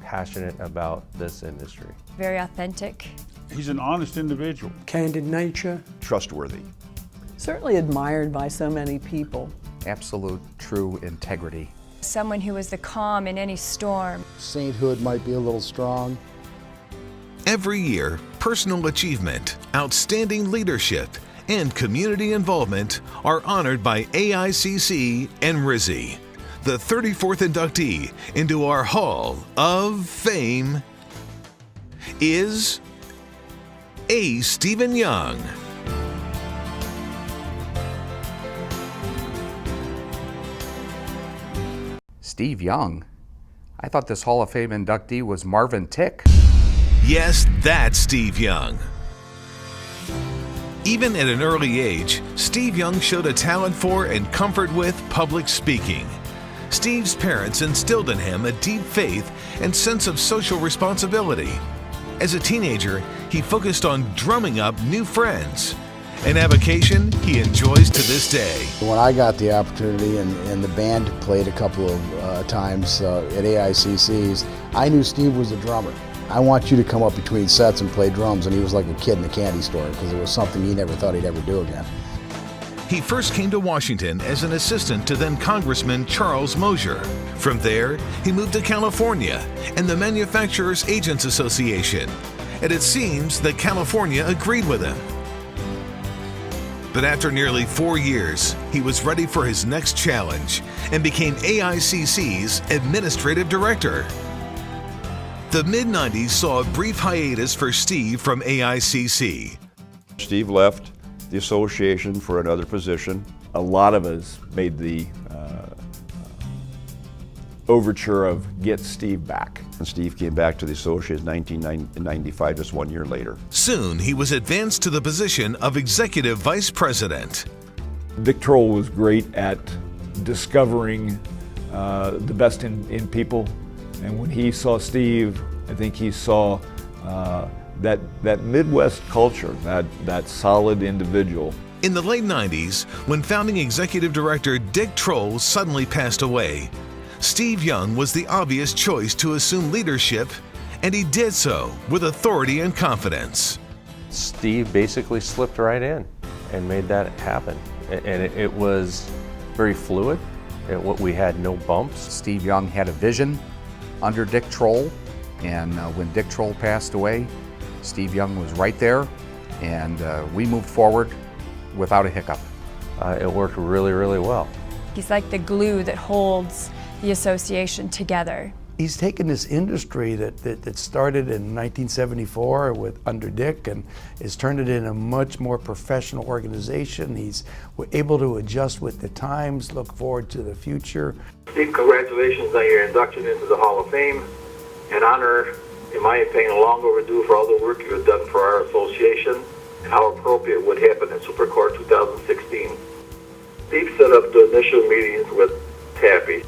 passionate about this industry. Very authentic. He's an honest individual. Candid nature. Trustworthy. Certainly admired by so many people. Absolute true integrity. Someone who was the calm in any storm. Sainthood might be a little strong. Every year, personal achievement, outstanding leadership, and community involvement are honored by AICC and RISI. The 34th inductee into our Hall of Fame is A. Stephen Young. Steve Young? I thought this Hall of Fame inductee was Marvin Tick. Yes, that's Steve Young. Even at an early age, Steve Young showed a talent for and comfort with public speaking. Steve's parents instilled in him a deep faith and sense of social responsibility. As a teenager, he focused on drumming up new friends, an avocation he enjoys to this day. When I got the opportunity and the band played a couple of times at AICC's, I knew Steve was the drummer. I want you to come up between sets and play drums, and he was like a kid in a candy store because it was something he never thought he'd ever do again. He first came to Washington as an assistant to then Congressman Charles Mosier. From there, he moved to California and the Manufacturers Agents Association, and it seems that California agreed with him. But after nearly 4 years, he was ready for his next challenge and became AICC's administrative director. The mid-90s saw a brief hiatus for Steve from AICC. Steve left the association for another position. A lot of us made the overture of get Steve back. And Steve came back to the association in 1995, just 1 year later. Soon, he was advanced to the position of Executive Vice President. Dick Troll was great at discovering the best in people. And when he saw Steve, I think he saw that Midwest culture, that solid individual. In the late 90s, when founding executive director Dick Troll suddenly passed away, Steve Young was the obvious choice to assume leadership, and he did so with authority and confidence. Steve basically slipped right in and made that happen. And it was very fluid. We had no bumps. Steve Young had a vision under Dick Troll, and when Dick Troll passed away, Steve Young was right there, and we moved forward without a hiccup. It worked really, really well. He's like the glue that holds the association together. He's taken this industry that started in 1974 under Dick and has turned it into a much more professional organization. He's able to adjust with the times, look forward to the future. Steve, congratulations on your induction into the Hall of Fame. An honor, in my opinion, long overdue for all the work you have done for our association and how appropriate would happen in SuperCorr 2016. Steve set up the initial meetings with Taffy.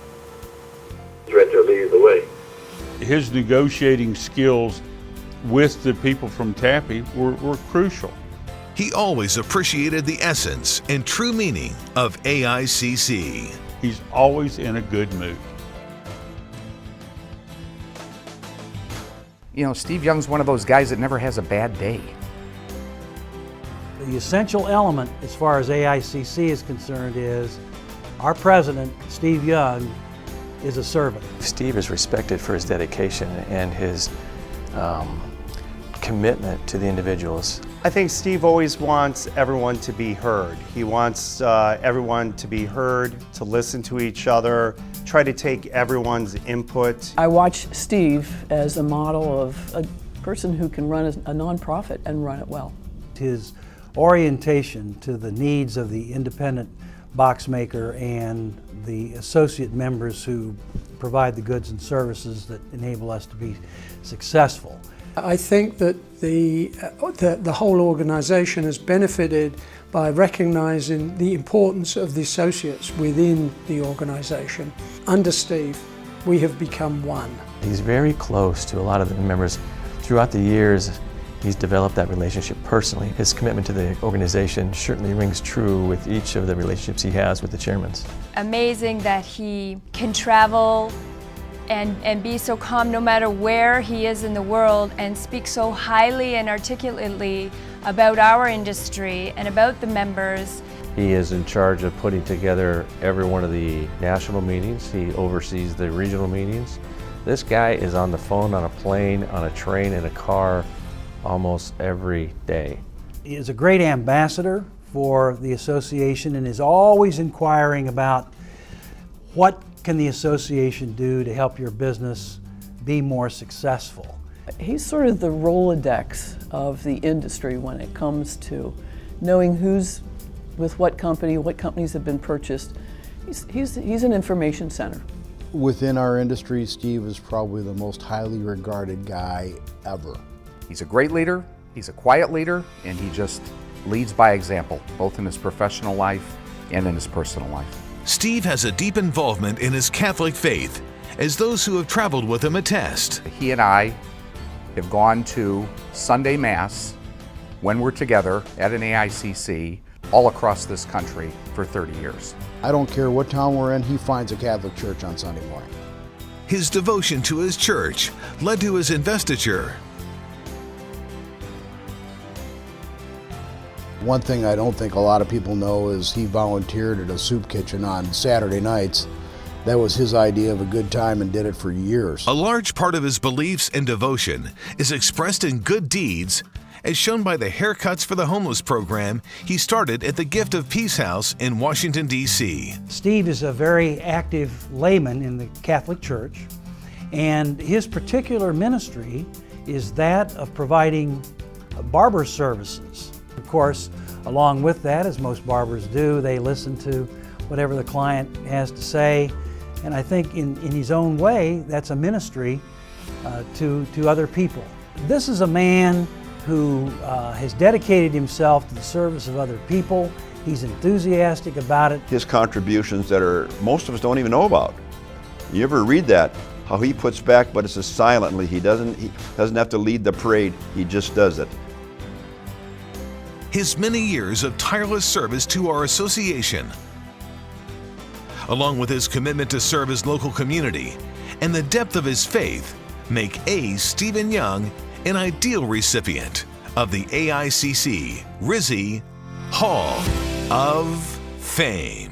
Right there leading the way. His negotiating skills with the people from Taffy were crucial. He always appreciated the essence and true meaning of AICC. He's always in a good mood. You know, Steve Young's one of those guys that never has a bad day. The essential element as far as AICC is concerned is our president, Steve Young, is a servant. Steve is respected for his dedication and his commitment to the individuals. I think Steve always wants everyone to be heard. He wants everyone to be heard, to listen to each other, try to take everyone's input. I watch Steve as a model of a person who can run a nonprofit and run it well. His orientation to the needs of the independent box maker and the associate members who provide the goods and services that enable us to be successful. I think that the whole organization has benefited by recognizing the importance of the associates within the organization. Under Steve, we have become one. He's very close to a lot of the members. Throughout the years, he's developed that relationship personally. His commitment to the organization certainly rings true with each of the relationships he has with the chairmen. Amazing that he can travel and be so calm no matter where he is in the world, and speak so highly and articulately about our industry and about the members. He is in charge of putting together every one of the national meetings. He oversees the regional meetings. This guy is on the phone, on a plane, on a train, in a car almost every day. He is a great ambassador for the association and is always inquiring about what can the association do to help your business be more successful. He's sort of the Rolodex of the industry when it comes to knowing who's with what companies have been purchased. He's an information center. Within our industry, Steve is probably the most highly regarded guy ever. He's a great leader, he's a quiet leader, and he just leads by example, both in his professional life and in his personal life. Steve has a deep involvement in his Catholic faith, as those who have traveled with him attest. He and I have gone to Sunday Mass when we're together at an AICC all across this country for 30 years. I don't care what town we're in, he finds a Catholic church on Sunday morning. His devotion to his church led to his investiture. One thing I don't think a lot of people know is he volunteered at a soup kitchen on Saturday nights. That was his idea of a good time and did it for years. A large part of his beliefs and devotion is expressed in good deeds, as shown by the Haircuts for the Homeless program he started at the Gift of Peace House in Washington, D.C. Steve is a very active layman in the Catholic Church, and his particular ministry is that of providing barber services. Of course, along with that, as most barbers do, they listen to whatever the client has to say, and I think in his own way, that's a ministry to other people. This is a man who has dedicated himself to the service of other people. He's enthusiastic about it. His contributions that most of us don't even know about. You ever read that? How he puts back, but it's just silently. He doesn't have to lead the parade. He just does it. His many years of tireless service to our association, along with his commitment to serve his local community and the depth of his faith, make A. Stephen Young an ideal recipient of the AICC RISI Hall of Fame.